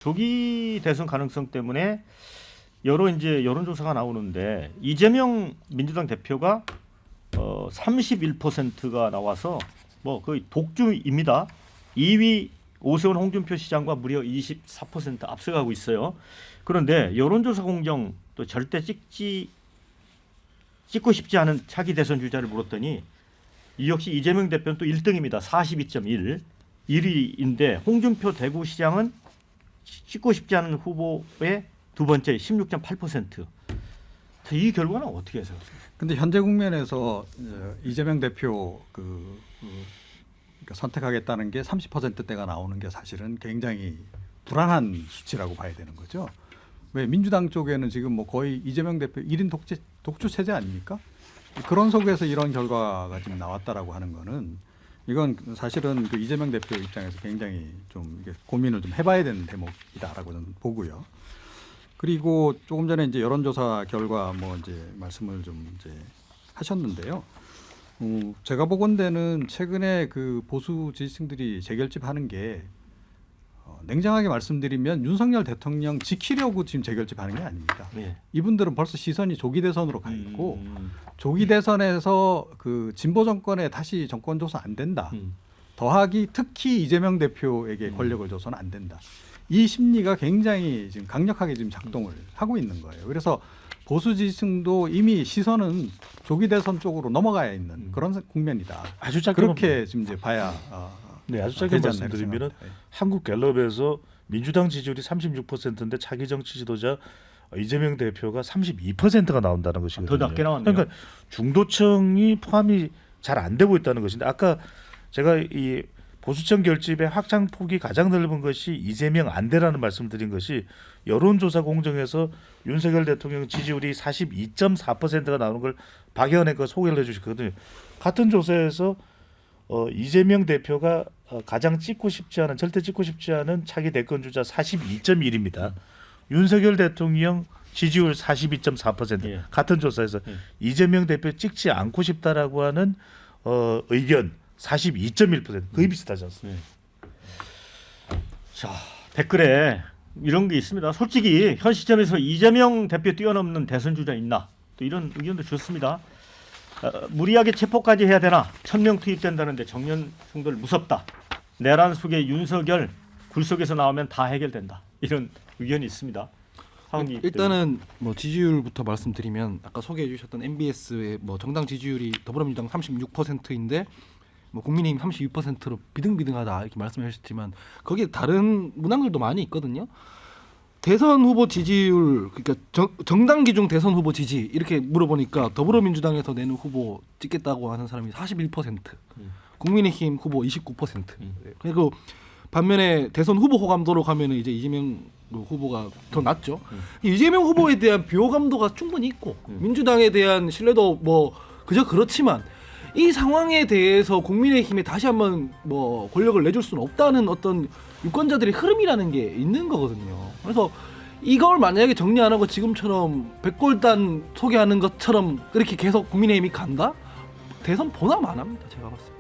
조기 대선 가능성 때문에 여러 이제 여론조사가 나오는데 이재명 민주당 대표가 31%가 나와서 뭐 거의 독주입니다. 2위 오세훈 홍준표 시장과 무려 24% 앞서가고 있어요. 그런데 여론조사 공정 또 절대 찍고 싶지 않은 차기 대선 주자를 물었더니 이 역시 이재명 대표는 또 1등입니다. 42.1. 1위인데 홍준표 대구시장은 찍고 싶지 않은 후보의 두 번째 16.8%. 이 결과는 어떻게 해석하세요? 근데 현재 국면에서 이재명 대표 그러니까 선택하겠다는 게 30%대가 나오는 게 사실은 굉장히 불안한 수치라고 봐야 되는 거죠. 왜 민주당 쪽에는 지금 뭐 거의 이재명 대표 1인 독주 체제 아닙니까? 그런 속에서 이런 결과가 지금 나왔다라고 하는 거는 이건 사실은 그 이재명 대표 입장에서 굉장히 좀 이게 고민을 좀 해봐야 되는 대목이다라고 저는 보고요. 그리고 조금 전에 이제 여론조사 결과 뭐 이제 말씀을 좀 이제 하셨는데요. 제가 보건대는 최근에 그 보수 지지층들이 재결집하는 게 냉정하게 말씀드리면 윤석열 대통령 지키려고 지금 재결집하는 게 아닙니다. 네. 이분들은 벌써 시선이 조기 대선으로 가 있고 조기 대선에서 그 진보 정권에 다시 정권 줘서 안 된다. 더하기 특히 이재명 대표에게 권력을 줘서는 안 된다. 이 심리가 굉장히 지금 강력하게 지금 작동을 하고 있는 거예요. 그래서 보수 지지층도 이미 시선은 조기 대선 쪽으로 넘어가야 있는 그런 국면이다. 아주 짧게 그렇게 지금 이제 봐야 네, 아주 짧게 되지 않나 말씀드리면 생각합니다. 한국갤럽에서 민주당 지지율이 36%인데 차기 정치 지도자 이재명 대표가 32%가 나온다는 것이거든요. 더 낮게 나왔네요. 그러니까 중도층이 포함이 잘 안 되고 있다는 것인데 아까 제가 이 보수층 결집의 확장폭이 가장 넓은 것이 이재명 안대라는 말씀드린 것이 여론조사 공정에서 윤석열 대통령 지지율이 42.4%가 나오는 걸 박연혜가 소개를 해주셨거든요. 같은 조사에서 이재명 대표가 가장 절대 찍고 싶지 않은 차기 대권 주자 42.1입니다. 윤석열 대통령 지지율 42.4%. 예. 같은 조사에서 이재명 대표 찍지 않고 싶다라고 하는 의견 42.1%. 거의 비슷하지 않습니까? 자, 댓글에 이런 게 있습니다. 솔직히 현 시점에서 이재명 대표 뛰어넘는 대선 주자 있나? 또 이런 의견도 좋습니다. 무리하게 체포까지 해야 되나? 1000명 투입된다는데 정년승들 무섭다. 내란 속에 윤석열 굴속에서 나오면 다 해결된다. 이런 의견이 있습니다. 일단은 뭐 지지율부터 말씀드리면 아까 소개해 주셨던 MBS의 뭐 정당 지지율이 더불어민주당 36%인데 뭐 국민의힘 32%로 비등비등하다 이렇게 말씀해 주셨지만 거기에 다른 문항들도 많이 있거든요. 대선 후보 지지율 그러니까 정당 기준 대선 후보 지지 이렇게 물어보니까 더불어민주당에서 내는 후보 찍겠다고 하는 사람이 41%, 국민의힘 후보 29%. 그리고 반면에 대선 후보 호감도로 가면은 이제 이재명 후보가 더 낮죠. 이재명 후보에 대한 비호감도가 충분히 있고 민주당에 대한 신뢰도 뭐 그저 그렇지만 이 상황에 대해서 국민의힘에 다시 한번 뭐 권력을 내줄 수는 없다는 어떤 유권자들의 흐름이라는 게 있는 거거든요. 그래서 이걸 만약에 정리 안 하고 지금처럼 백골단 소개하는 것처럼 그렇게 계속 국민의힘이 간다? 대선 보나 마나입니다. 제가 봤을 때.